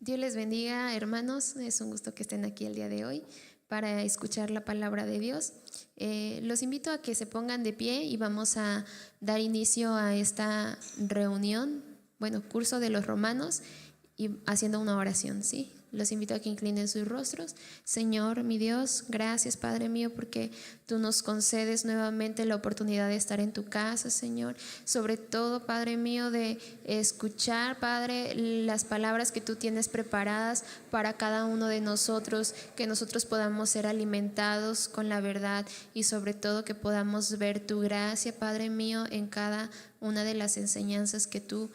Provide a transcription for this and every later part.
Dios les bendiga, hermanos. Es un gusto que estén aquí el día de hoy para escuchar la palabra de Dios. Los invito a que se pongan de pie y vamos a dar inicio a esta reunión, curso de los Romanos, y haciendo una oración, ¿sí? Los invito a que inclinen sus rostros. Señor, mi Dios, gracias, Padre mío, porque tú nos concedes nuevamente la oportunidad de estar en tu casa, Señor. Sobre todo, Padre mío, de escuchar, Padre, las palabras que tú tienes preparadas para cada uno de nosotros, que nosotros podamos ser alimentados con la verdad y sobre todo que podamos ver tu gracia, Padre mío, en cada una de las enseñanzas que tú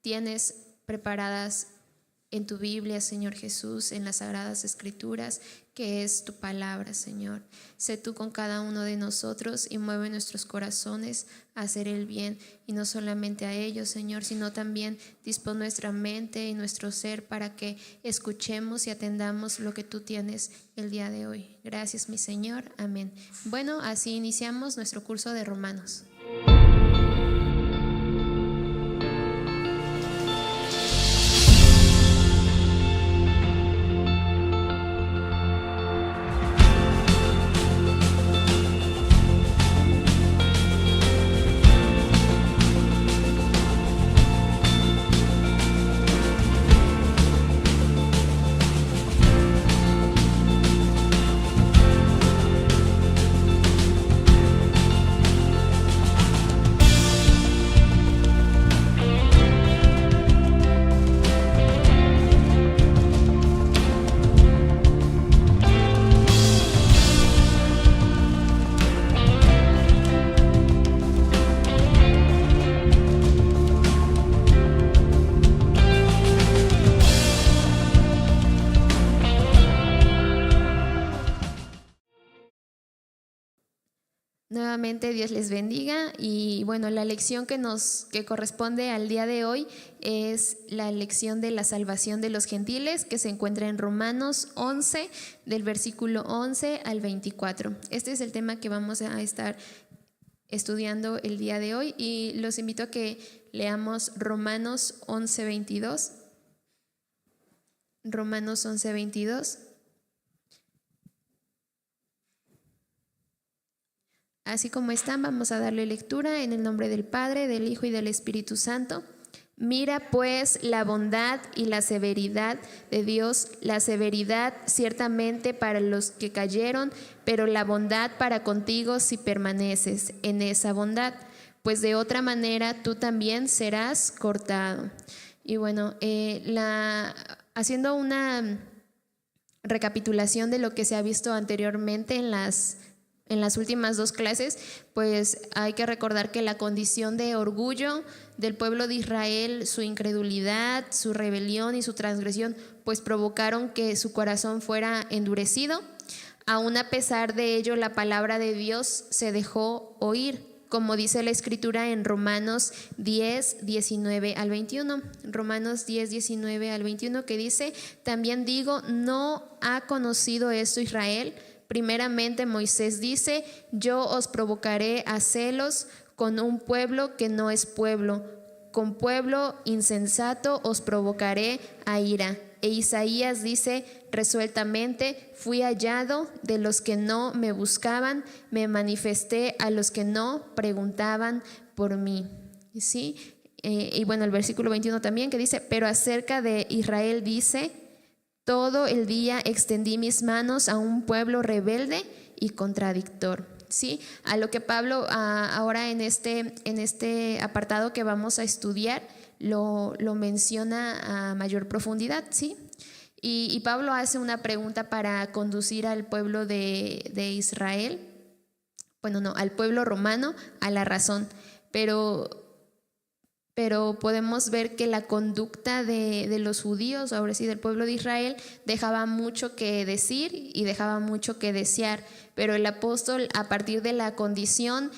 tienes preparadas en tu Biblia, Señor Jesús, en las Sagradas Escrituras, que es tu palabra, Señor. Sé tú con cada uno de nosotros y mueve nuestros corazones a hacer el bien, y no solamente a ellos, Señor, sino también dispón nuestra mente y nuestro ser para que escuchemos y atendamos lo que tú tienes el día de hoy. Gracias, mi Señor. Amén. Bueno, así iniciamos nuestro curso de Romanos. Nuevamente Dios les bendiga, y la lección que corresponde al día de hoy es la lección de la salvación de los gentiles, que se encuentra en Romanos 11, del versículo 11 al 24. Este es el tema que vamos a estar estudiando el día de hoy, y los invito a que leamos Romanos 11, 22. Romanos 11, 22. Así como están, vamos a darle lectura en el nombre del Padre, del Hijo y del Espíritu Santo. Mira pues la bondad y la severidad de Dios, la severidad ciertamente para los que cayeron, pero la bondad para contigo si permaneces en esa bondad, pues de otra manera tú también serás cortado. Y haciendo una recapitulación de lo que se ha visto anteriormente en las últimas dos clases, pues hay que recordar que la condición de orgullo del pueblo de Israel, su incredulidad, su rebelión y su transgresión, pues provocaron que su corazón fuera endurecido. Aún a pesar de ello, la palabra de Dios se dejó oír, como dice la Escritura en Romanos 10, 19 al 21. Romanos 10, 19 al 21, que dice: también digo, ¿no ha conocido esto Israel? Primeramente Moisés dice: yo os provocaré a celos con un pueblo que no es pueblo, con pueblo insensato os provocaré a ira. E Isaías dice resueltamente: fui hallado de los que no me buscaban, me manifesté a los que no preguntaban por mí. ¿Sí? El versículo 21 también, que dice: pero acerca de Israel dice: todo el día extendí mis manos a un pueblo rebelde y contradictor. ¿Sí? A lo que Pablo ahora en este apartado que vamos a estudiar lo menciona a mayor profundidad, ¿sí? Y Pablo hace una pregunta para conducir al pueblo de Israel, al pueblo romano, a la razón, pero podemos ver que la conducta de los judíos, ahora sí del pueblo de Israel, dejaba mucho que decir y dejaba mucho que desear. Pero el apóstol, a partir de la condición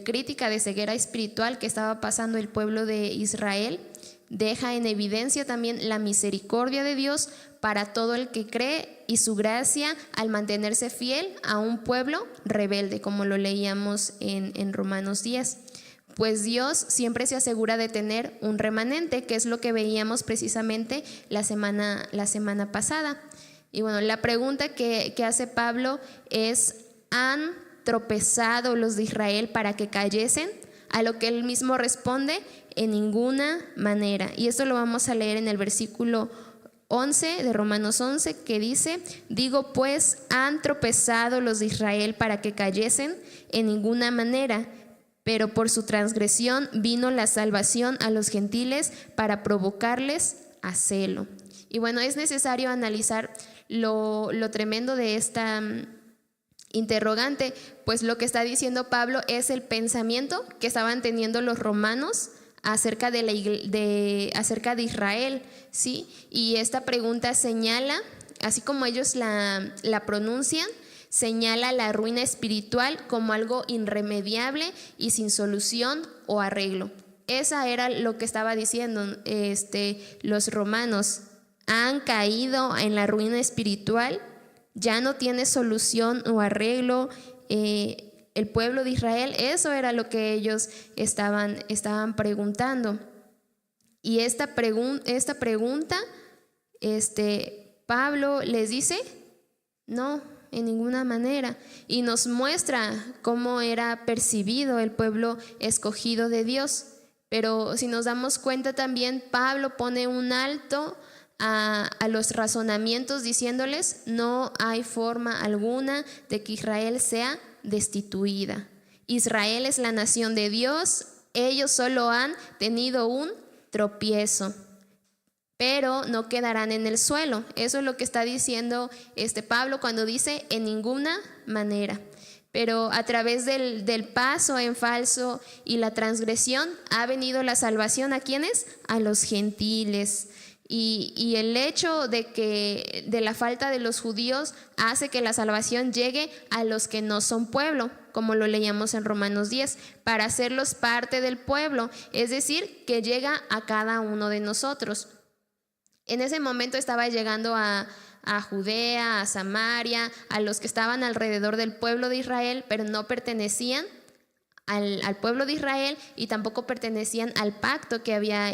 crítica de ceguera espiritual que estaba pasando el pueblo de Israel, deja en evidencia también la misericordia de Dios para todo el que cree y su gracia al mantenerse fiel a un pueblo rebelde, como lo leíamos en Romanos 10. pues Dios siempre se asegura de tener un remanente, que es lo que veíamos precisamente la semana pasada. Y bueno, la pregunta que hace Pablo es: ¿han tropezado los de Israel para que cayesen? A lo que él mismo responde: en ninguna manera. Y esto lo vamos a leer en el versículo 11 de Romanos 11, que dice: digo pues, ¿han tropezado los de Israel para que cayesen? En ninguna manera, pero por su transgresión vino la salvación a los gentiles para provocarles a celo. Y bueno, es necesario analizar lo tremendo de esta interrogante, pues lo que está diciendo Pablo es el pensamiento que estaban teniendo los romanos acerca de Israel, ¿sí? Y esta pregunta señala, así como ellos la pronuncian, señala la ruina espiritual como algo irremediable y sin solución o arreglo. Esa era lo que estaba diciendo los romanos. Han caído en la ruina espiritual, ya no tiene solución o arreglo. El pueblo de Israel, eso era lo que ellos estaban preguntando. Y esta pregunta, Pablo les dice: no, en ninguna manera. Y nos muestra cómo era percibido el pueblo escogido de Dios. Pero si nos damos cuenta también, Pablo pone un alto a los razonamientos, diciéndoles: no hay forma alguna de que Israel sea destituida. Israel es la nación de Dios, ellos solo han tenido un tropiezo, pero no quedarán en el suelo. Eso es lo que está diciendo Pablo cuando dice: en ninguna manera. Pero a través del paso en falso y la transgresión ha venido la salvación. ¿A quiénes? A los gentiles. Y el hecho de la falta de los judíos hace que la salvación llegue a los que no son pueblo, como lo leíamos en Romanos 10, para hacerlos parte del pueblo, es decir, que llega a cada uno de nosotros. En ese momento estaba llegando a Judea, a Samaria, a los que estaban alrededor del pueblo de Israel, pero no pertenecían al pueblo de Israel y tampoco pertenecían al pacto que había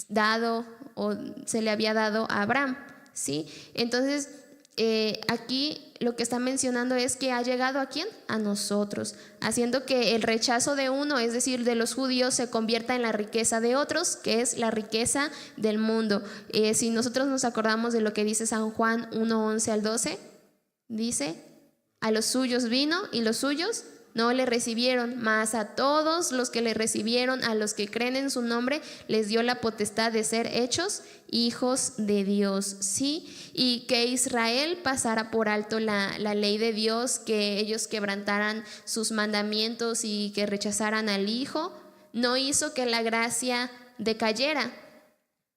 dado o se le había dado a Abraham, ¿sí? Entonces aquí lo que está mencionando es que ha llegado ¿a quién? A nosotros, haciendo que el rechazo de uno, es decir, de los judíos, se convierta en la riqueza de otros, que es la riqueza del mundo. Si nosotros nos acordamos de lo que dice San Juan 1:11 al 12, dice: a los suyos vino y los suyos no le recibieron, mas a todos los que le recibieron, a los que creen en su nombre, les dio la potestad de ser hechos hijos de Dios, ¿sí? Y que Israel pasara por alto la ley de Dios, que ellos quebrantaran sus mandamientos y que rechazaran al Hijo, no hizo que la gracia decayera,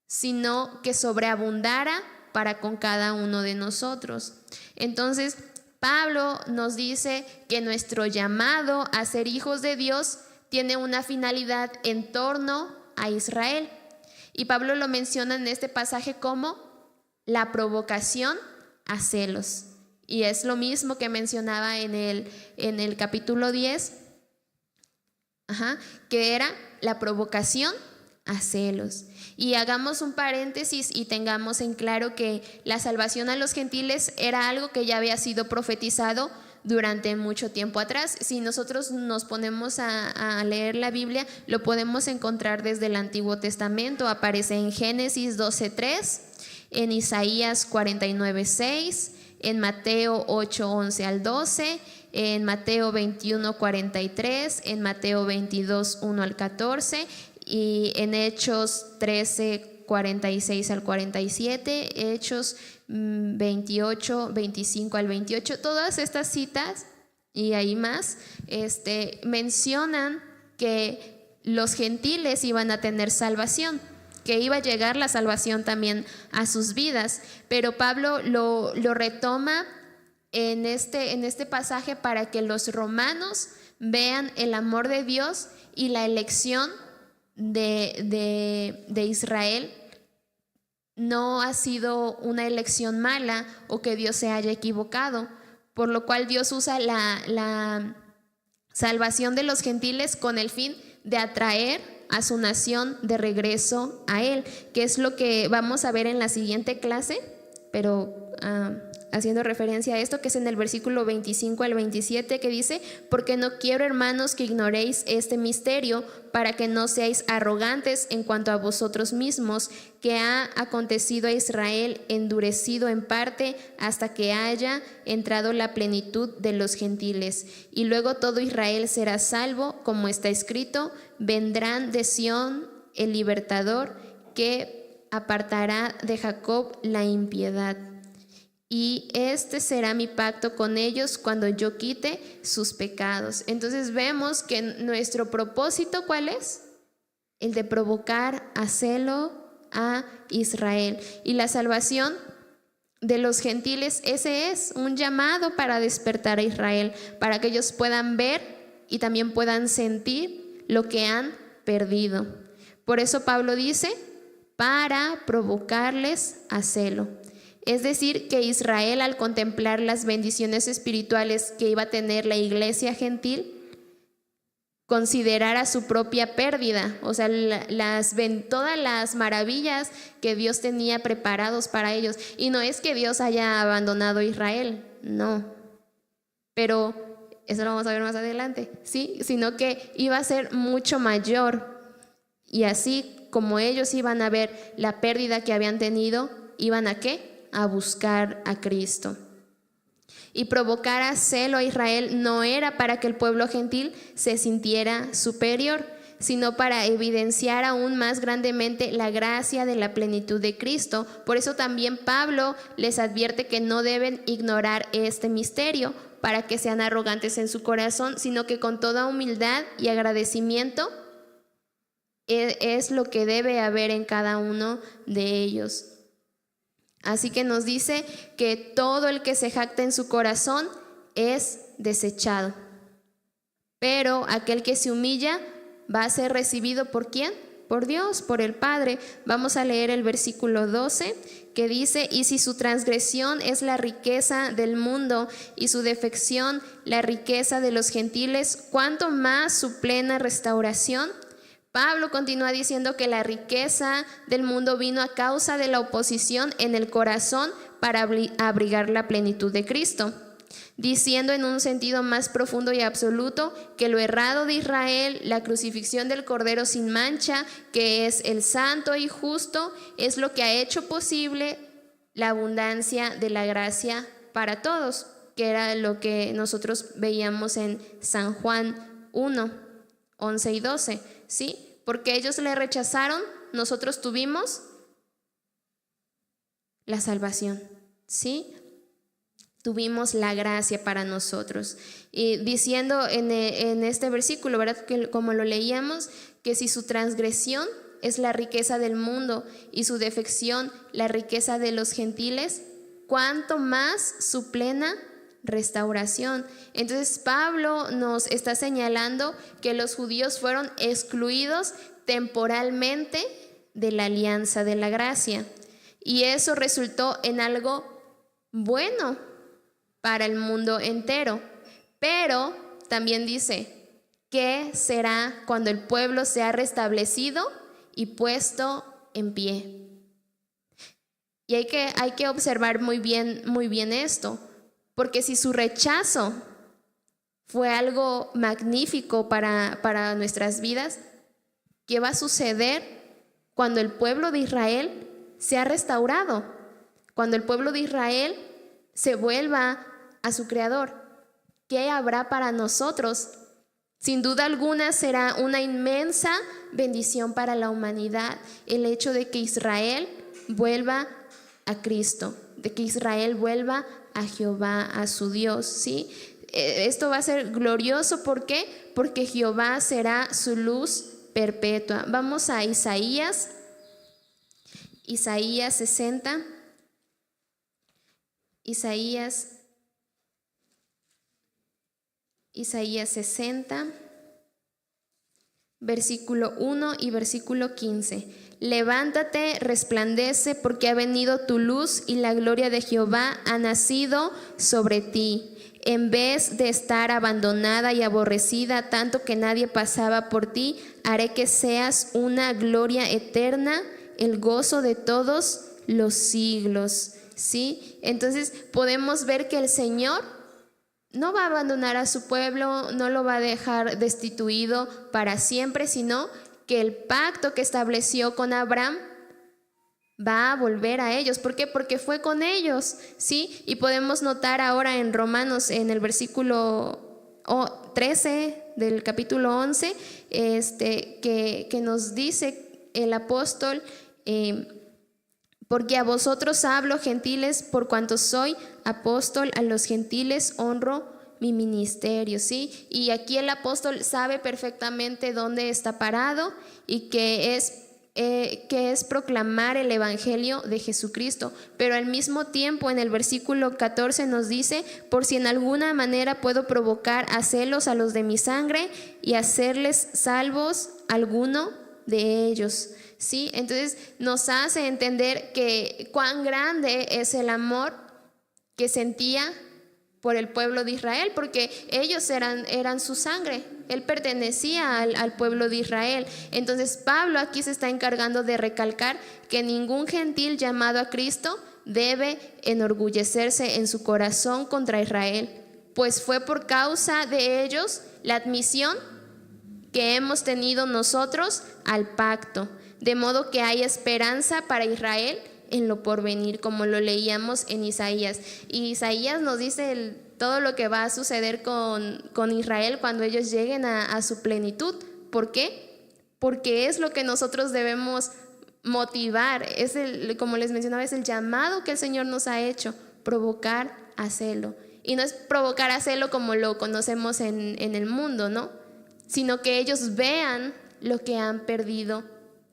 sino que sobreabundara para con cada uno de nosotros. Entonces, Pablo nos dice que nuestro llamado a ser hijos de Dios tiene una finalidad en torno a Israel. Y Pablo lo menciona en este pasaje como la provocación a celos. Y es lo mismo que mencionaba en el capítulo 10, que era la provocación a celos. Y hagamos un paréntesis y tengamos en claro que la salvación a los gentiles era algo que ya había sido profetizado durante mucho tiempo atrás. Si nosotros nos ponemos a leer la Biblia, lo podemos encontrar desde el Antiguo Testamento. Aparece en Génesis 12:3, en Isaías 49:6, en Mateo 8:11 al 12, en Mateo 21:43, en Mateo 22:1 al 14 y en Hechos 13:46 al 47, Hechos 28:25 al 28. Todas estas citas y ahí más mencionan que los gentiles iban a tener salvación, que iba a llegar la salvación también a sus vidas. Pero Pablo lo retoma en este pasaje para que los romanos vean el amor de Dios y la elección de Israel no ha sido una elección mala o que Dios se haya equivocado, por lo cual Dios usa la salvación de los gentiles con el fin de atraer a su nación de regreso a Él, que es lo que vamos a ver en la siguiente clase, pero haciendo referencia a esto, que es en el versículo 25 al 27, que dice: porque no quiero, hermanos, que ignoréis este misterio, para que no seáis arrogantes en cuanto a vosotros mismos, que ha acontecido a Israel endurecido en parte hasta que haya entrado la plenitud de los gentiles. Y luego todo Israel será salvo, como está escrito: vendrán de Sión el libertador, que apartará de Jacob la impiedad. Y este será mi pacto con ellos cuando yo quite sus pecados. Entonces vemos que nuestro propósito, ¿cuál es? El de provocar a celo a Israel. Y la salvación de los gentiles, ese es un llamado para despertar a Israel, para que ellos puedan ver y también puedan sentir lo que han perdido. Por eso Pablo dice: para provocarles a celo. Es decir, que Israel, al contemplar las bendiciones espirituales que iba a tener la iglesia gentil, considerara su propia pérdida, o sea, todas las maravillas que Dios tenía preparados para ellos. Y no es que Dios haya abandonado a Israel, no, pero eso lo vamos a ver más adelante, ¿sí? Sino que iba a ser mucho mayor, y así como ellos iban a ver la pérdida que habían tenido, iban a ¿qué? A buscar a Cristo. Y provocar a celo a Israel no era para que el pueblo gentil se sintiera superior, sino para evidenciar aún más grandemente la gracia de la plenitud de Cristo. Por eso también Pablo les advierte que no deben ignorar este misterio para que sean arrogantes en su corazón, sino que con toda humildad y agradecimiento es lo que debe haber en cada uno de ellos. Así que nos dice que todo el que se jacta en su corazón es desechado, pero aquel que se humilla va a ser recibido ¿por quién? Por Dios, por el Padre. Vamos a leer el versículo 12, que dice: y si su transgresión es la riqueza del mundo y su defección la riqueza de los gentiles, ¿cuánto más su plena restauración? Pablo continúa diciendo que la riqueza del mundo vino a causa de la oposición en el corazón para abrigar la plenitud de Cristo, diciendo en un sentido más profundo y absoluto que lo errado de Israel, la crucifixión del Cordero sin mancha, que es el santo y justo, es lo que ha hecho posible la abundancia de la gracia para todos, que era lo que nosotros veíamos en San Juan 1, 11 y 12, ¿sí? Porque ellos le rechazaron, nosotros tuvimos la salvación, ¿sí? Tuvimos la gracia para nosotros. Y diciendo en este versículo, ¿verdad? Que como lo leíamos, que si su transgresión es la riqueza del mundo y su defección la riqueza de los gentiles, ¿cuánto más su plena restauración? Entonces Pablo nos está señalando que los judíos fueron excluidos temporalmente de la alianza de la gracia, y eso resultó en algo bueno para el mundo entero. Pero también dice: ¿qué será cuando el pueblo sea restablecido y puesto en pie? Y hay que observar muy bien esto. Porque si su rechazo fue algo magnífico para nuestras vidas, ¿qué va a suceder cuando el pueblo de Israel sea restaurado? Cuando el pueblo de Israel se vuelva a su Creador, ¿qué habrá para nosotros? Sin duda alguna será una inmensa bendición para la humanidad el hecho de que Israel vuelva a Cristo, de que Israel vuelva a Jehová, a su Dios, ¿sí? Esto va a ser glorioso. ¿Por qué? Porque Jehová será su luz perpetua. Vamos a Isaías 60. Isaías 60, versículo 1 y versículo 15. Levántate, resplandece, porque ha venido tu luz y la gloria de Jehová ha nacido sobre ti. En vez de estar abandonada y aborrecida, tanto que nadie pasaba por ti, haré que seas una gloria eterna, el gozo de todos los siglos. ¿Sí? Entonces podemos ver que el Señor no va a abandonar a su pueblo, no lo va a dejar destituido para siempre, sino que el pacto que estableció con Abraham va a volver a ellos. ¿Por qué? Porque fue con ellos, ¿sí? Y podemos notar ahora en Romanos, en el versículo 13 del capítulo 11, que nos dice el apóstol, porque a vosotros hablo, gentiles, por cuanto soy apóstol, a los gentiles honro mi ministerio, ¿sí? Y aquí el apóstol sabe perfectamente dónde está parado y que es proclamar el evangelio de Jesucristo. Pero al mismo tiempo en el versículo 14 nos dice: por si en alguna manera puedo provocar a celos a los de mi sangre y hacerles salvos alguno de ellos. ¿Sí? Entonces nos hace entender que cuán grande es el amor que sentía por el pueblo de Israel, porque ellos eran su sangre. Él pertenecía al pueblo de Israel. Entonces Pablo aquí se está encargando de recalcar que ningún gentil llamado a Cristo debe enorgullecerse en su corazón contra Israel, pues fue por causa de ellos la admisión que hemos tenido nosotros al pacto, de modo que hay esperanza para Israel en lo porvenir, como lo leíamos en Isaías. Y Isaías nos dice todo lo que va a suceder con Israel cuando ellos lleguen a su plenitud. ¿Por qué? Porque es lo que nosotros debemos motivar. Como les mencionaba, es el llamado que el Señor nos ha hecho: provocar a celo. Y no es provocar a celo como lo conocemos en el mundo, ¿no? Sino que ellos vean lo que han perdido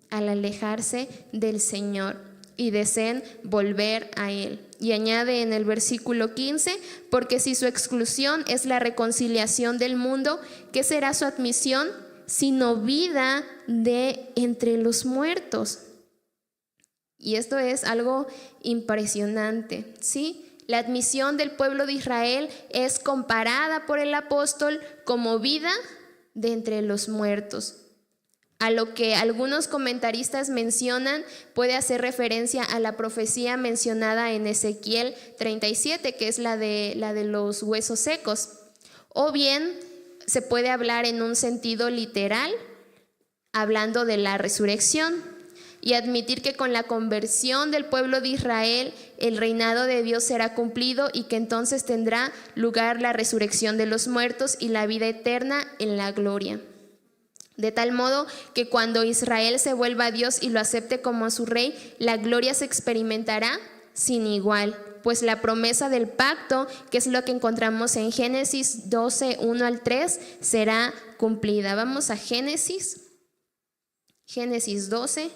al alejarse del Señor y deseen volver a Él. Y añade en el versículo 15: porque si su exclusión es la reconciliación del mundo, ¿qué será su admisión sino vida de entre los muertos? Y esto es algo impresionante, ¿sí? La admisión del pueblo de Israel es comparada por el apóstol como vida de entre los muertos. A lo que algunos comentaristas mencionan puede hacer referencia a la profecía mencionada en Ezequiel 37, que es la de los huesos secos. O bien se puede hablar en un sentido literal, hablando de la resurrección, y admitir que con la conversión del pueblo de Israel el reinado de Dios será cumplido y que entonces tendrá lugar la resurrección de los muertos y la vida eterna en la gloria. De tal modo que cuando Israel se vuelva a Dios y lo acepte como a su rey, la gloria se experimentará sin igual, pues la promesa del pacto, que es lo que encontramos en Génesis 12, 1 al 3, será cumplida. Vamos a Génesis 12,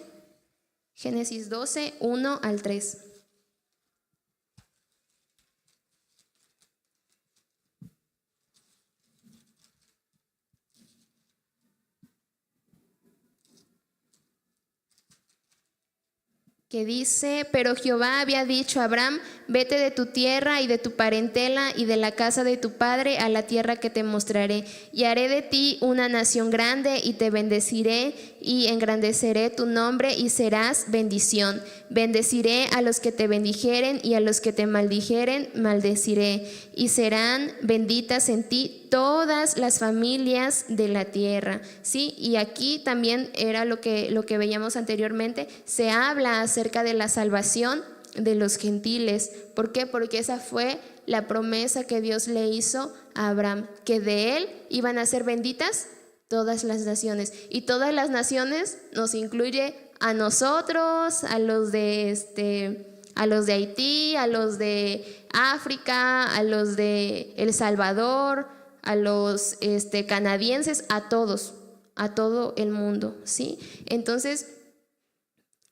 1 al 3. Que dice: pero Jehová había dicho a Abraham: vete de tu tierra y de tu parentela y de la casa de tu padre a la tierra que te mostraré, y haré de ti una nación grande, y te bendeciré y engrandeceré tu nombre, y serás bendición. Bendeciré a los que te bendijeren, y a los que te maldijeren maldeciré, y serán benditas en ti todas las familias de la tierra. Sí, y aquí también era lo que veíamos anteriormente, se habla acerca de la salvación de los gentiles. ¿Por qué? Porque esa fue la promesa que Dios le hizo a Abraham, que de él iban a ser benditas todas las naciones. Y todas las naciones nos incluye a nosotros, a los de Haití, a los de África, a los de El Salvador, a los canadienses, a todos, a todo el mundo, ¿sí? Entonces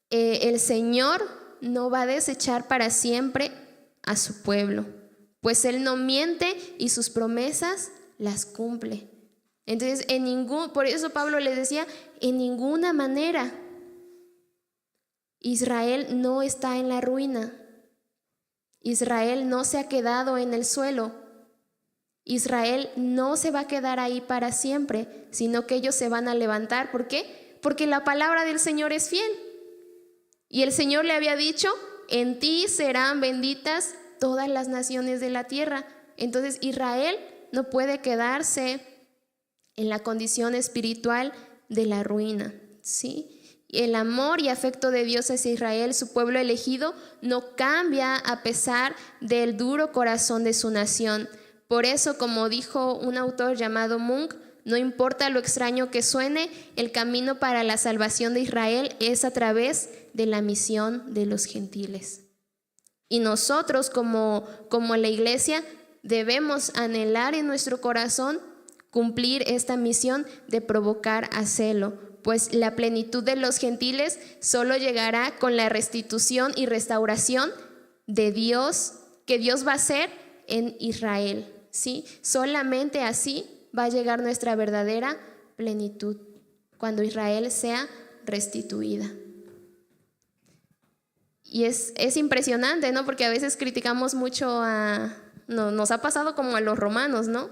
el Señor no va a desechar para siempre a su pueblo, pues Él no miente y sus promesas las cumple. Entonces por eso Pablo les decía: en ninguna manera Israel no está en la ruina. Israel no se ha quedado en el suelo. Israel no se va a quedar ahí para siempre, sino que ellos se van a levantar. ¿Por qué? Porque la palabra del Señor es fiel. Y el Señor le había dicho, en ti serán benditas todas las naciones de la tierra. Entonces Israel no puede quedarse en la condición espiritual de la ruina, ¿sí? El amor y afecto de Dios hacia Israel, su pueblo elegido, no cambia a pesar del duro corazón de su nación. Por eso, como dijo un autor llamado Munk, no importa lo extraño que suene, el camino para la salvación de Israel es a través de la misión de los gentiles. Y nosotros como la iglesia debemos anhelar en nuestro corazón cumplir esta misión de provocar a celo, pues la plenitud de los gentiles solo llegará con la restitución y restauración de Dios, que Dios va a hacer en Israel, ¿sí? Solamente así va a llegar nuestra verdadera plenitud, cuando Israel sea restituida. Y es impresionante, ¿no? Porque a veces criticamos mucho nos ha pasado como a los romanos, ¿no?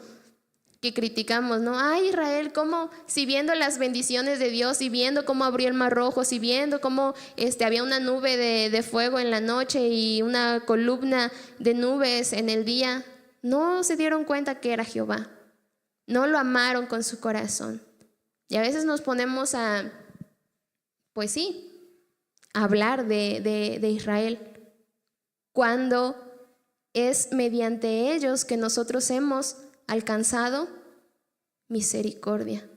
Que criticamos, ¿no? Ay, Israel, ¿cómo? Si viendo las bendiciones de Dios, si viendo cómo abrió el mar rojo, si viendo cómo había una nube de fuego en la noche y una columna de nubes en el día, no se dieron cuenta que era Jehová. No lo amaron con su corazón. Y a veces nos ponemos pues sí, a hablar de Israel, cuando es mediante ellos que nosotros hemos alcanzado misericordia,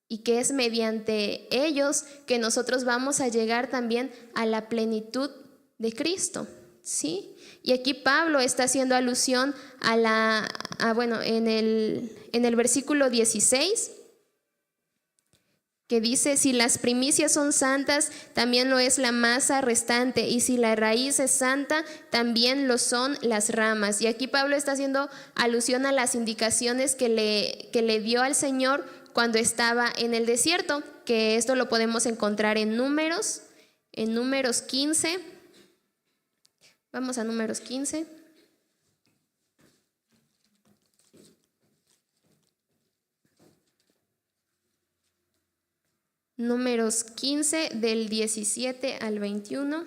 y que es mediante ellos que nosotros vamos a llegar también a la plenitud de Cristo, ¿sí? Y aquí Pablo está haciendo alusión en el versículo 16, que dice: si las primicias son santas, también lo es la masa restante, y si la raíz es santa, también lo son las ramas. Y aquí Pablo está haciendo alusión a las indicaciones que le dio al Señor cuando estaba en el desierto, que esto lo podemos encontrar en Números 15. Vamos a Números 15. Números 15 del 17 al 21,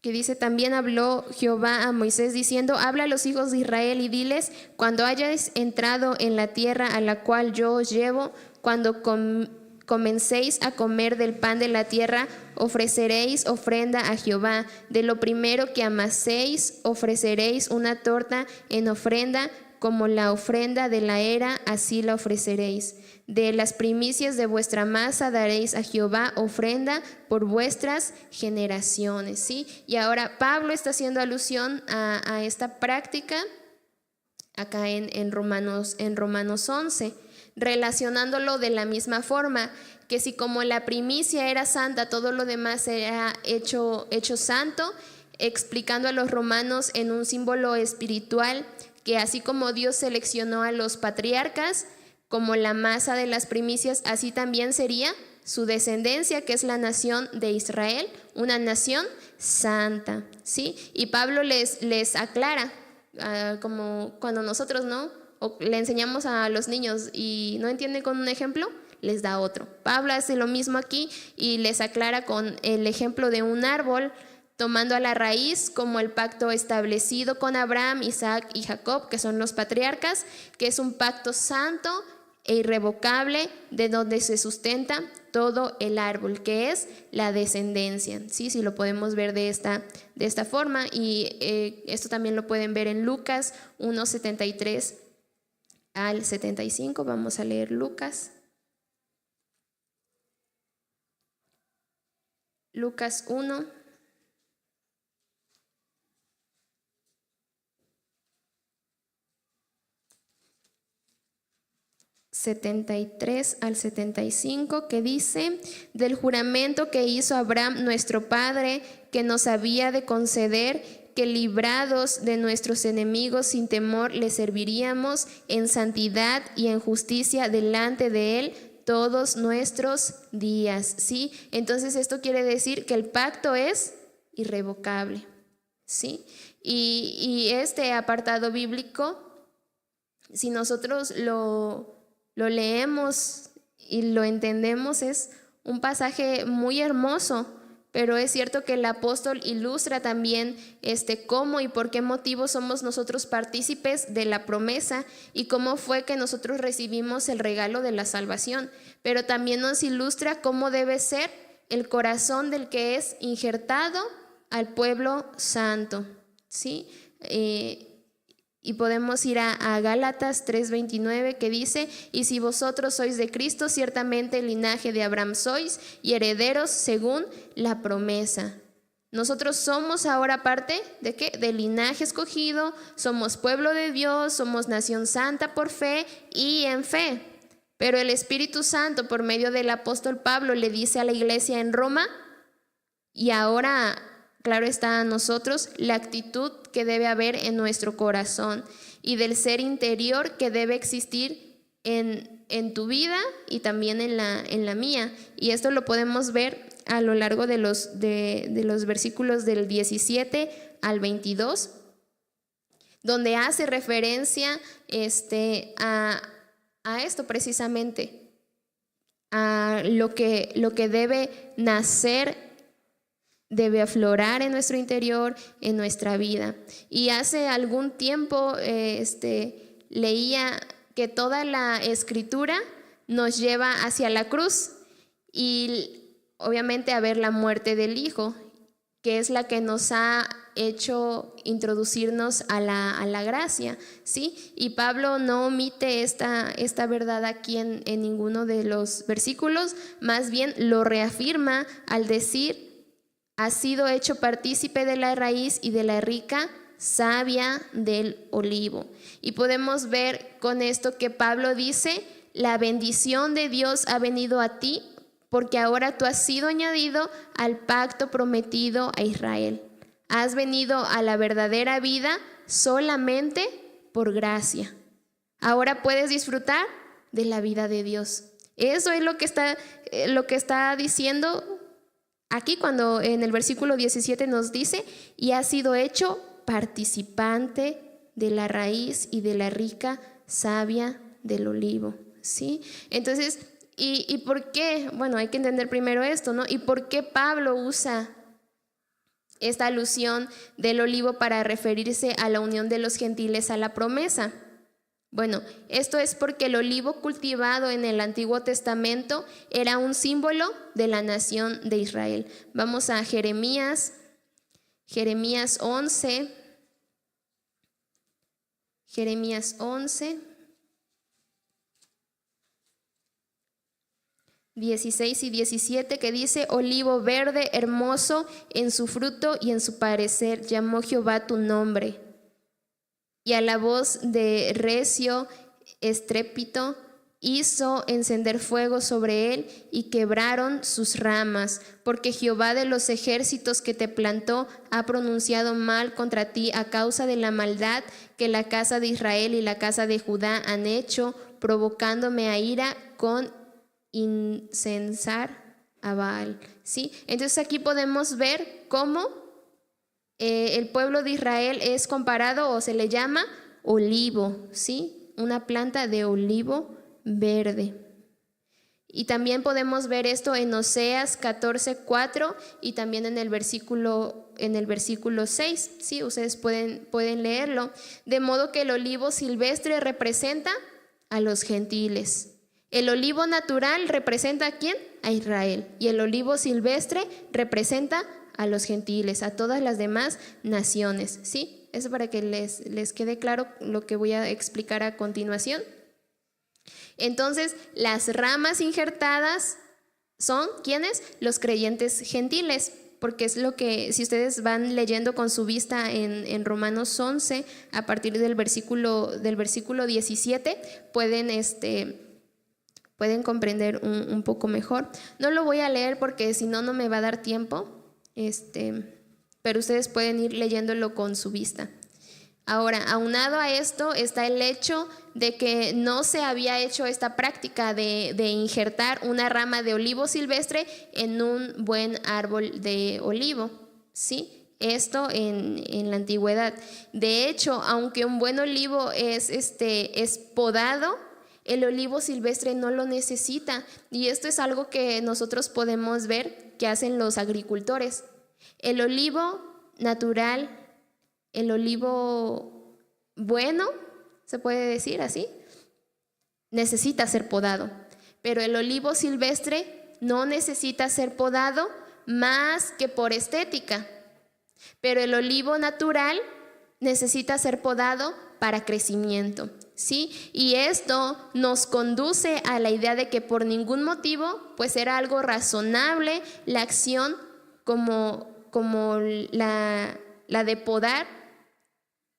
que dice: también habló Jehová a Moisés diciendo: habla a los hijos de Israel y diles: cuando hayáis entrado en la tierra a la cual yo os llevo, cuando comencéis a comer del pan de la tierra, ofreceréis ofrenda a Jehová. De lo primero que amaséis ofreceréis una torta en ofrenda, como la ofrenda de la era, así la ofreceréis. De las primicias de vuestra masa daréis a Jehová ofrenda por vuestras generaciones, ¿sí? Y ahora Pablo está haciendo alusión a esta práctica acá en Romanos 11, relacionándolo de la misma forma, que si como la primicia era santa, todo lo demás era hecho santo, explicando a los romanos en un símbolo espiritual que así como Dios seleccionó a los patriarcas como la masa de las primicias, así también sería su descendencia, que es la nación de Israel, una nación santa, ¿sí? Y Pablo les aclara, como cuando nosotros le enseñamos a los niños y no entienden con un ejemplo, les da otro. Pablo hace lo mismo aquí y les aclara con el ejemplo de un árbol, tomando a la raíz como el pacto establecido con Abraham, Isaac y Jacob, que son los patriarcas, que es un pacto santo e irrevocable, de donde se sustenta todo el árbol, que es la descendencia. Sí, lo podemos ver de esta forma, y esto también lo pueden ver en Lucas 1:73 al 75. Vamos a leer Lucas 1. 73 al 75, que dice: del juramento que hizo Abraham nuestro padre, que nos había de conceder, que librados de nuestros enemigos sin temor le serviríamos en santidad y en justicia delante de él todos nuestros días. ¿Sí? Entonces esto quiere decir que el pacto es irrevocable, ¿sí? Y este apartado bíblico, si nosotros lo leemos y lo entendemos, es un pasaje muy hermoso, pero es cierto que el apóstol ilustra también cómo y por qué motivo somos nosotros partícipes de la promesa y cómo fue que nosotros recibimos el regalo de la salvación, pero también nos ilustra cómo debe ser el corazón del que es injertado al pueblo santo, ¿sí? Y podemos ir a Gálatas 3:29 que dice: y si vosotros sois de Cristo, ciertamente el linaje de Abraham sois y herederos según la promesa. Nosotros somos ahora parte ¿de qué? Del linaje escogido, somos pueblo de Dios, somos nación santa por fe y en fe. Pero el Espíritu Santo, por medio del apóstol Pablo, le dice a la iglesia en Roma, y ahora, claro está a nosotros, la actitud que debe haber en nuestro corazón y del ser interior que debe existir en tu vida y también en la mía. Y esto lo podemos ver a lo largo de los versículos del 17 al 22, donde hace referencia a esto precisamente, a lo que debe nacer, debe aflorar en nuestro interior, en nuestra vida. Y hace algún tiempo leía que toda la escritura nos lleva hacia la cruz y obviamente a ver la muerte del Hijo, que es la que nos ha hecho introducirnos a la gracia, ¿sí? Y Pablo no omite esta verdad aquí en ninguno de los versículos, más bien lo reafirma al decir: ha sido hecho partícipe de la raíz y de la rica savia del olivo. Y podemos ver con esto que Pablo dice: la bendición de Dios ha venido a ti, porque ahora tú has sido añadido al pacto prometido a Israel. Has venido a la verdadera vida solamente por gracia. Ahora puedes disfrutar de la vida de Dios. Eso es lo que está diciendo aquí cuando en el versículo 17 nos dice: y ha sido hecho participante de la raíz y de la rica savia del olivo, ¿sí? Entonces, ¿y por qué? Bueno, hay que entender primero esto, ¿no? ¿Y por qué Pablo usa esta alusión del olivo para referirse a la unión de los gentiles a la promesa? Bueno, esto es porque el olivo cultivado en el Antiguo Testamento era un símbolo de la nación de Israel. Vamos a Jeremías 11. Jeremías 11, 16 y 17, que dice: olivo verde, hermoso en su fruto y en su parecer, llamó Jehová tu nombre. Y a la voz de recio estrépito hizo encender fuego sobre él y quebraron sus ramas, porque Jehová de los ejércitos que te plantó ha pronunciado mal contra ti a causa de la maldad que la casa de Israel y la casa de Judá han hecho, provocándome a ira con incensar a Baal. ¿Sí? Entonces aquí podemos ver cómo el pueblo de Israel es comparado o se le llama olivo, ¿sí? Una planta de olivo verde. Y también podemos ver esto en Oseas 14:4 y también en el versículo 6, ¿sí? Ustedes pueden leerlo. De modo que el olivo silvestre representa a los gentiles. El olivo natural representa ¿a quién? A Israel. Y el olivo silvestre representa a los gentiles, a todas las demás naciones, ¿sí? Eso para que les quede claro lo que voy a explicar a continuación. Entonces, las ramas injertadas son ¿quiénes? Los creyentes gentiles, porque es lo que, si ustedes van leyendo con su vista en Romanos 11, a partir del versículo 17, pueden comprender un poco mejor. No lo voy a leer porque si no, no me va a dar tiempo. Pero ustedes pueden ir leyéndolo con su vista. Ahora, aunado a esto está el hecho de que no se había hecho esta práctica de injertar una rama de olivo silvestre en un buen árbol de olivo, ¿sí? esto en la antigüedad. De hecho, aunque un buen olivo es podado, el olivo silvestre no lo necesita. Y esto es algo que nosotros podemos ver que hacen los agricultores. El olivo natural, el olivo bueno, se puede decir así, necesita ser podado. Pero el olivo silvestre no necesita ser podado más que por estética. Pero el olivo natural necesita ser podado para crecimiento, ¿sí? Y esto nos conduce a la idea de que por ningún motivo pues era algo razonable la acción como la de podar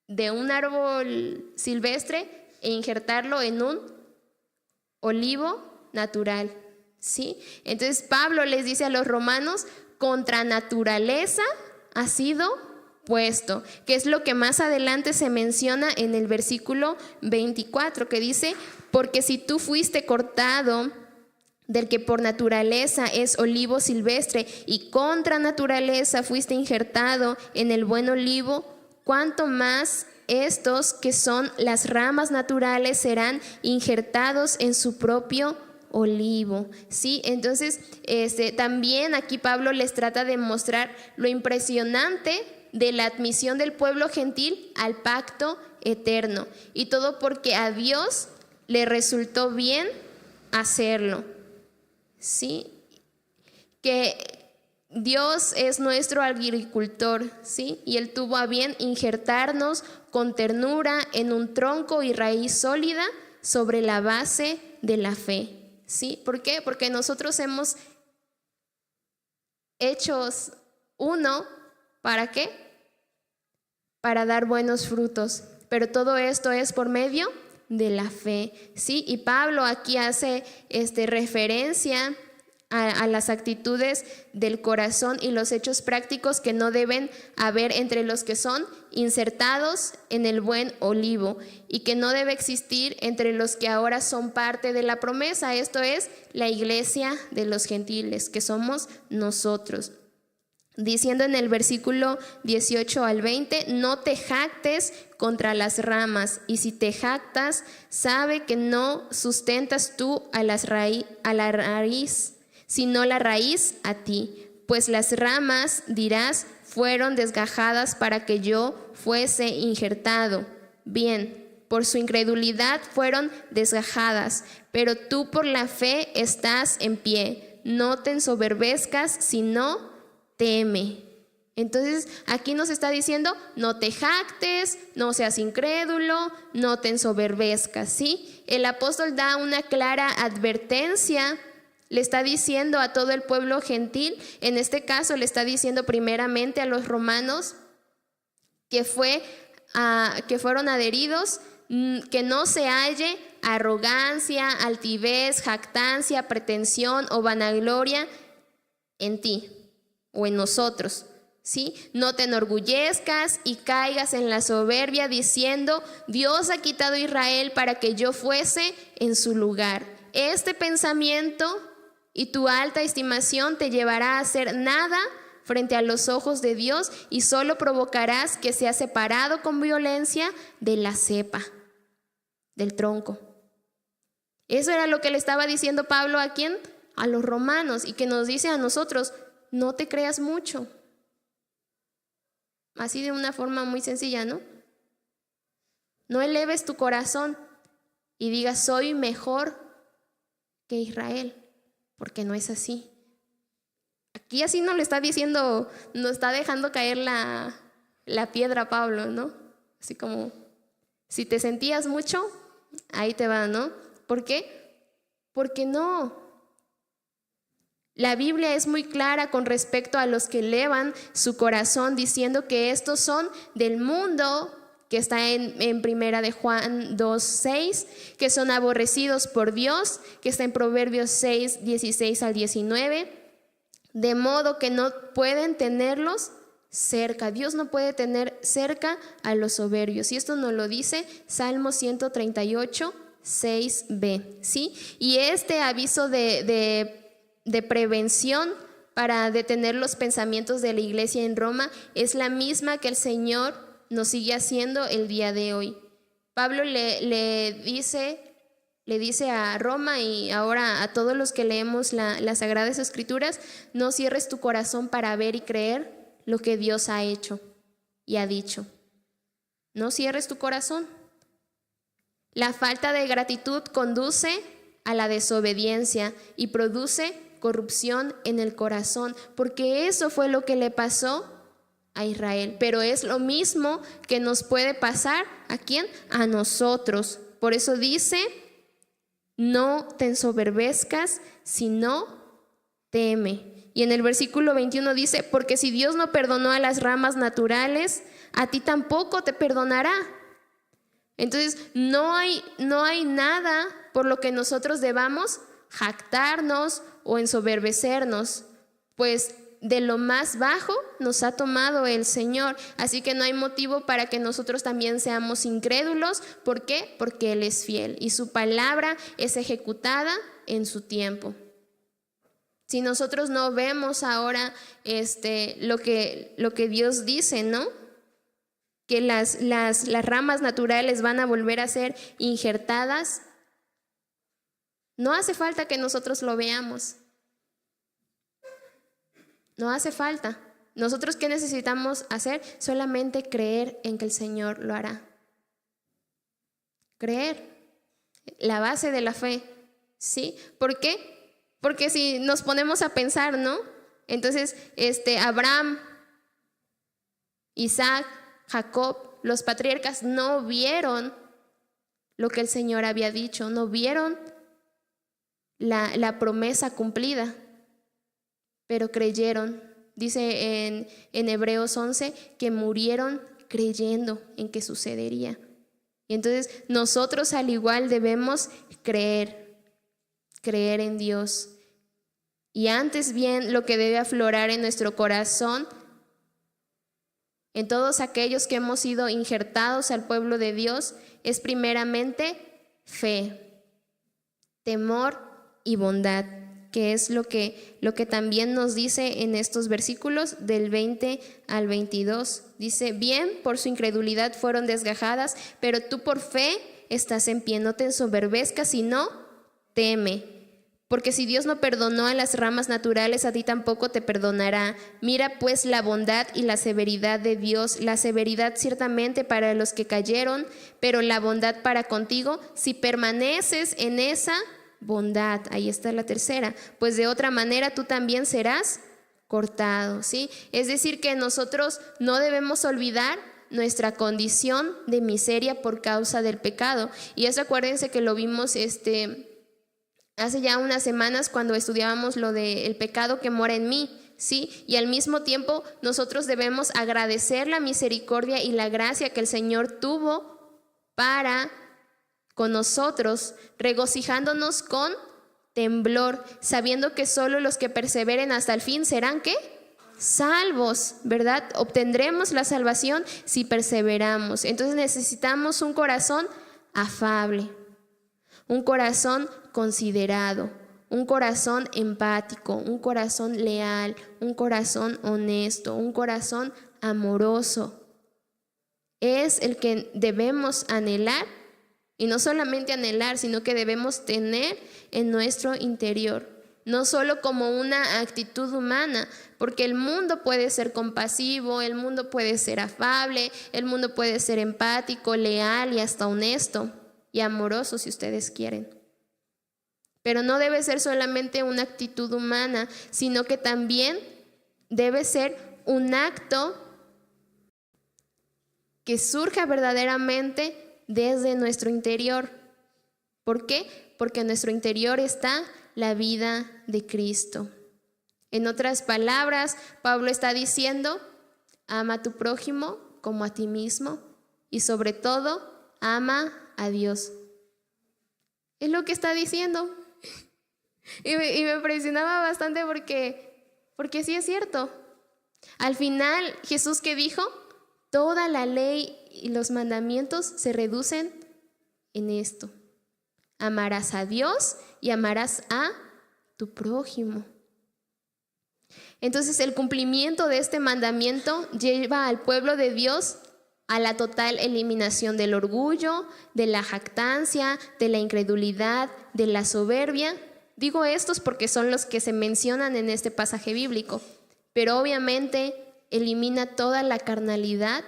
de un árbol silvestre e injertarlo en un olivo natural, ¿sí? Entonces Pablo les dice a los romanos, contra naturaleza ha sido puesto, que es lo que más adelante se menciona en el versículo 24, que dice, porque si tú fuiste cortado del que por naturaleza es olivo silvestre y contra naturaleza fuiste injertado en el buen olivo, cuánto más estos que son las ramas naturales serán injertados en su propio olivo, ¿sí? Entonces, también aquí Pablo les trata de mostrar lo impresionante de la admisión del pueblo gentil al pacto eterno. Y todo porque a Dios le resultó bien hacerlo, ¿sí? Que Dios es nuestro agricultor, ¿sí? Y Él tuvo a bien injertarnos con ternura en un tronco y raíz sólida sobre la base de la fe. ¿Sí? ¿Por qué? Porque nosotros hemos hechos uno, ¿para qué? Para dar buenos frutos, pero todo esto es por medio de la fe, ¿sí? Y Pablo aquí hace referencia a las actitudes del corazón y los hechos prácticos que no deben haber entre los que son insertados en el buen olivo y que no debe existir entre los que ahora son parte de la promesa, esto es la iglesia de los gentiles, que somos nosotros. Diciendo en el versículo 18 al 20, no te jactes contra las ramas, y si te jactas, sabe que no sustentas tú a la raíz, sino la raíz a ti, pues las ramas, dirás, fueron desgajadas para que yo fuese injertado. Bien, por su incredulidad fueron desgajadas, pero tú por la fe estás en pie. No te ensoberbezcas, sino teme. Entonces aquí nos está diciendo, no te jactes, no seas incrédulo, no te ensoberbezcas, ¿sí? El apóstol da una clara advertencia. Le está diciendo a todo el pueblo gentil, en este caso le está diciendo primeramente a los romanos que fueron adheridos, que no se halle arrogancia, altivez, jactancia, pretensión o vanagloria en ti o en nosotros, ¿sí? No te enorgullezcas y caigas en la soberbia diciendo, Dios ha quitado a Israel para que yo fuese en su lugar. Este pensamiento y tu alta estimación te llevará a hacer nada frente a los ojos de Dios y solo provocarás que sea separado con violencia de la cepa, del tronco. Eso era lo que le estaba diciendo Pablo a ¿quién? A los romanos, y que nos dice a nosotros, no te creas mucho. Así de una forma muy sencilla, ¿no? No eleves tu corazón y digas, soy mejor que Israel. Porque no es así. Aquí así nos lo está diciendo, nos está dejando caer la piedra a Pablo, ¿no? Así como, si te sentías mucho, ahí te va, ¿no? ¿Por qué? Porque no. La Biblia es muy clara con respecto a los que elevan su corazón diciendo que estos son del mundo, que está en primera de Juan 2:6, que son aborrecidos por Dios, que está en Proverbios 6:16 al 19, de modo que no pueden tenerlos cerca. Dios no puede tener cerca a los soberbios, y esto nos lo dice Salmo 138:6b, ¿sí? Y este aviso de prevención para detener los pensamientos de la iglesia en Roma es la misma que el Señor nos sigue haciendo el día de hoy. Pablo le dice a Roma y ahora a todos los que leemos las Sagradas Escrituras: no cierres tu corazón para ver y creer lo que Dios ha hecho y ha dicho. No cierres tu corazón. La falta de gratitud conduce a la desobediencia y produce corrupción en el corazón, porque eso fue lo que le pasó a Israel. Pero es lo mismo que nos puede pasar, ¿a quién? A nosotros. Por eso dice: no te ensoberbezcas, sino teme. Y en el versículo 21 dice: porque si Dios no perdonó a las ramas naturales, a ti tampoco te perdonará. Entonces no hay nada por lo que nosotros debamos jactarnos o ensoberbecernos, pues de lo más bajo nos ha tomado el Señor. Así que no hay motivo para que nosotros también seamos incrédulos. ¿Por qué? Porque Él es fiel y su palabra es ejecutada en su tiempo. Si nosotros no vemos ahora lo que Dios dice, ¿no? Que las ramas naturales van a volver a ser injertadas, no hace falta que nosotros lo veamos. No hace falta. ¿Nosotros qué necesitamos hacer? Solamente creer en que el Señor lo hará. Creer. La base de la fe. ¿Sí? ¿Por qué? Porque si nos ponemos a pensar, ¿no? Entonces, Abraham, Isaac, Jacob, los patriarcas no vieron lo que el Señor había dicho, no vieron la promesa cumplida, pero creyeron. Dice en Hebreos 11 que murieron creyendo en que sucedería. Y entonces nosotros al igual debemos creer en Dios. Y antes bien, lo que debe aflorar en nuestro corazón, en todos aquellos que hemos sido injertados al pueblo de Dios, es primeramente fe, temor y bondad, que es lo que también nos dice en estos versículos del 20 al 22. Dice: bien, por su incredulidad fueron desgajadas, pero tú por fe estás en pie. No te ensoberbezcas, sino teme. Porque si Dios no perdonó a las ramas naturales, a ti tampoco te perdonará. Mira pues la bondad y la severidad de Dios, la severidad ciertamente para los que cayeron, pero la bondad para contigo, si permaneces en esa bondad. Ahí está la tercera. Pues de otra manera tú también serás cortado, ¿sí? Es decir, que nosotros no debemos olvidar nuestra condición de miseria por causa del pecado. Y eso, acuérdense que lo vimos hace ya unas semanas cuando estudiábamos lo del pecado que mora en mí, ¿sí? Y al mismo tiempo nosotros debemos agradecer la misericordia y la gracia que el Señor tuvo para con nosotros, regocijándonos con temblor, sabiendo que solo los que perseveren hasta el fin serán ¿qué? Salvos, ¿verdad? Obtendremos la salvación si perseveramos. Entonces necesitamos un corazón afable, un corazón considerado, un corazón empático, un corazón leal, un corazón honesto, un corazón amoroso. Es el que debemos anhelar, y no solamente anhelar, sino que debemos tener en nuestro interior, no solo como una actitud humana, porque el mundo puede ser compasivo, el mundo puede ser afable, el mundo puede ser empático, leal y hasta honesto y amoroso si ustedes quieren. Pero no debe ser solamente una actitud humana, sino que también debe ser un acto que surja verdaderamente desde nuestro interior. ¿Por qué? Porque en nuestro interior está la vida de Cristo. En otras palabras, Pablo está diciendo: ama a tu prójimo como a ti mismo y sobre todo ama a Dios. Es lo que está diciendo. Y me impresionaba bastante porque sí es cierto. Al final, Jesús, ¿qué dijo? Toda la ley y los mandamientos se reducen en esto: amarás a Dios y amarás a tu prójimo. Entonces el cumplimiento de este mandamiento lleva al pueblo de Dios a la total eliminación del orgullo, de la jactancia, de la incredulidad, de la soberbia. Digo estos porque son los que se mencionan en este pasaje bíblico, pero obviamente elimina toda la carnalidad,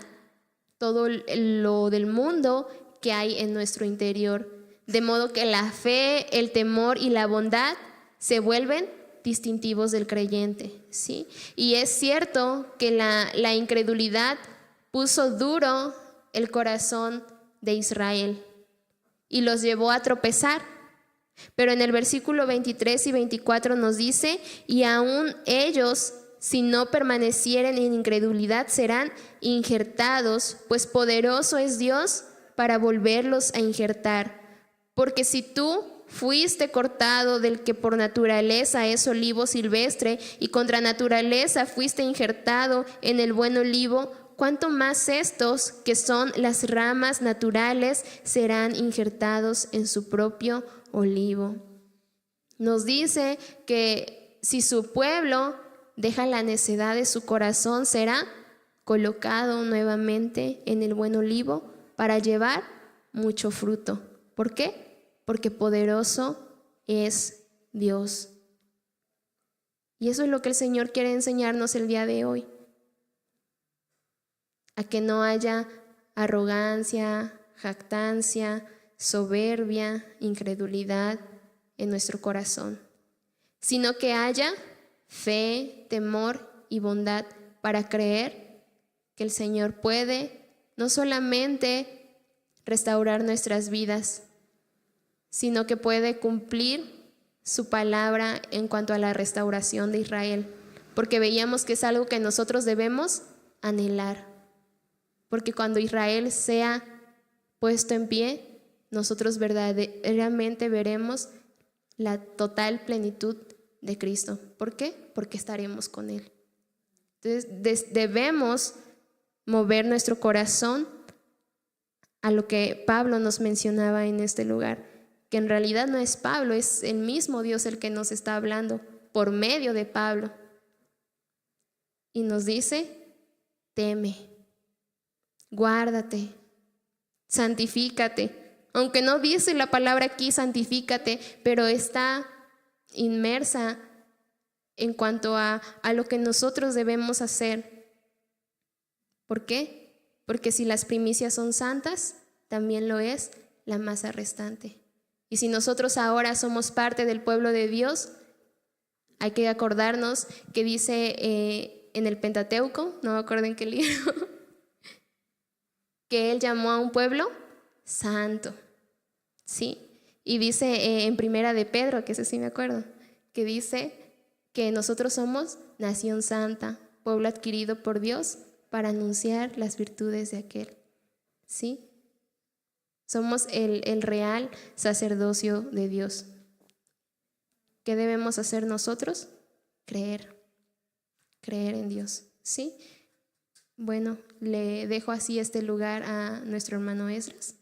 todo lo del mundo que hay en nuestro interior, de modo que la fe, el temor y la bondad se vuelven distintivos del creyente, ¿sí? Y es cierto que la incredulidad puso duro el corazón de Israel y los llevó a tropezar. Pero en el versículo 23 y 24 nos dice: y aún ellos, si no permanecieren en incredulidad, serán injertados, pues poderoso es Dios para volverlos a injertar. Porque si tú fuiste cortado del que por naturaleza es olivo silvestre, y contra naturaleza fuiste injertado en el buen olivo, cuánto más estos, que son las ramas naturales, serán injertados en su propio olivo. Nos dice que si su pueblo deja la necedad de su corazón, será colocado nuevamente en el buen olivo para llevar mucho fruto. ¿Por qué? Porque poderoso es Dios. Y eso es lo que el Señor quiere enseñarnos el día de hoy. A que no haya arrogancia, jactancia, soberbia, incredulidad en nuestro corazón, sino que haya fe, temor y bondad para creer que el Señor puede no solamente restaurar nuestras vidas, sino que puede cumplir su palabra en cuanto a la restauración de Israel, porque veíamos que es algo que nosotros debemos anhelar, porque cuando Israel sea puesto en pie, nosotros verdaderamente veremos la total plenitud de Cristo. ¿Por qué? Porque estaremos con Él. Entonces debemos mover nuestro corazón a lo que Pablo nos mencionaba en este lugar, que en realidad no es Pablo, es el mismo Dios el que nos está hablando por medio de Pablo. Y nos dice: teme, guárdate, santifícate. Aunque no dice la palabra aquí santifícate, pero está inmersa en cuanto a lo que nosotros debemos hacer. ¿Por qué? Porque si las primicias son santas, también lo es la masa restante. Y si nosotros ahora somos parte del pueblo de Dios, hay que acordarnos que dice en el Pentateuco, no me acuerdo en qué libro, que Él llamó a un pueblo santo, ¿sí? Y dice en Primera de Pedro, que ese sí me acuerdo, que dice que nosotros somos nación santa, pueblo adquirido por Dios para anunciar las virtudes de aquel, ¿sí? Somos el real sacerdocio de Dios. ¿Qué debemos hacer nosotros? Creer en Dios, ¿sí? Bueno, le dejo así este lugar a nuestro hermano Esdras.